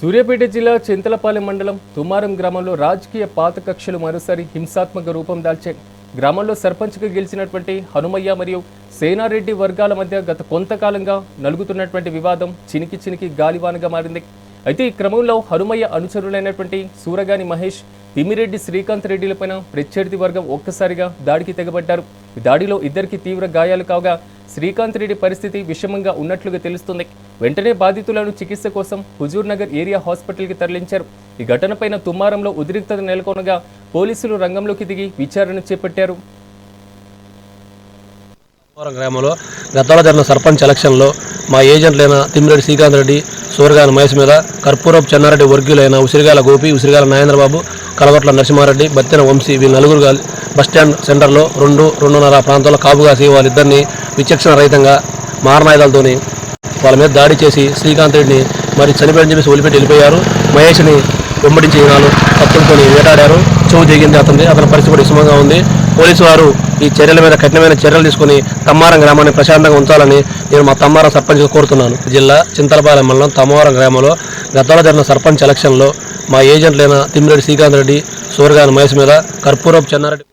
సూర్యాపేట జిల్లా చింతలపాలెం మండలం తుమారం గ్రామంలో రాజకీయ పాత కక్షలు మరోసారి హింసాత్మక రూపం దాల్చాయి. గ్రామంలో సర్పంచ్గా గెలిచినటువంటి హనుమయ్య మరియు సేనారెడ్డి వర్గాల మధ్య గత కొంతకాలంగా నలుగుతున్నటువంటి వివాదం చినికి గాలివానగా మారింది. అయితే ఈ క్రమంలో హనుమయ్య అనుచరులైనటువంటి సూరగాని మహేష్, తిమ్మిరెడ్డి శ్రీకాంత్ రెడ్డిలపైన ప్రత్యర్థి వర్గం ఒక్కసారిగా దాడికి తెగబడ్డారు. ఈ దాడిలో ఇద్దరికి తీవ్ర గాయాలు కాగా శ్రీకాంత్ రెడ్డి పరిస్థితి విషమంగా ఉన్నట్లుగా తెలుస్తుంది. వెంటనే బాధితులను చికిత్స కోసం హుజూర్ నగర్ ఏరియా హాస్పిటల్కి తరలించారు. ఈ ఘటనపైన తుమ్మారంలో ఉద్రిక్తత నెలకొనగా పోలీసులు రంగంలోకి దిగి విచారణ చేపట్టారు. గ్రామంలో గతంలో జరిగిన సర్పంచ్ ఎలక్షన్లో మా ఏజెంట్లైన తిమ్మిరెడ్డి శ్రీకాంత్ రెడ్డి, సూరగాని మహేష్ మీద కర్పూరపు చెన్నారెడ్డి వర్గీయులైన ఉసిరిగాల గోపి, ఉసిరిగాల నాగేంద్రబాబు, కలగొట్ల నరసింహారెడ్డి, బత్తెన వంశీ వీళ్ళ నలుగురు బస్టాండ్ సెంటర్లో 2-2:30 ప్రాంతంలో కాపుగాసి వాళ్ళిద్దరిని విచక్షణ రహితంగా మారణాయుధాలతోని వాళ్ళ మీద దాడి చేసి శ్రీకాంత్ రెడ్డిని మరి చనిపోయని చెప్పేసి వదిలిపెట్టి వెళ్ళిపోయారు. మహేష్ని వెంబడించి కత్తులతో వేటాడారు. చెవు దిగింది అతని పరిస్థితి కూడా విషమంగా ఉంది. పోలీసు వారు ఈ చర్యల మీద కఠినమైన చర్యలు తీసుకుని తమ్మారం గ్రామాన్ని ప్రశాంతంగా ఉంచాలని నేను మా తమ్మారం సర్పంచ్గా కోరుతున్నాను. జిల్లా చింతలపాలెం మండలం తమ్మారం గ్రామంలో గతంలో జరిగిన సర్పంచ్ ఎలక్షన్లో మా ఏజెంట్లైన తిమ్మిరెడ్డి శ్రీకాంత్ రెడ్డి, సూరగాని మహేష్ మీద కర్పూరపు చెన్నారెడ్డి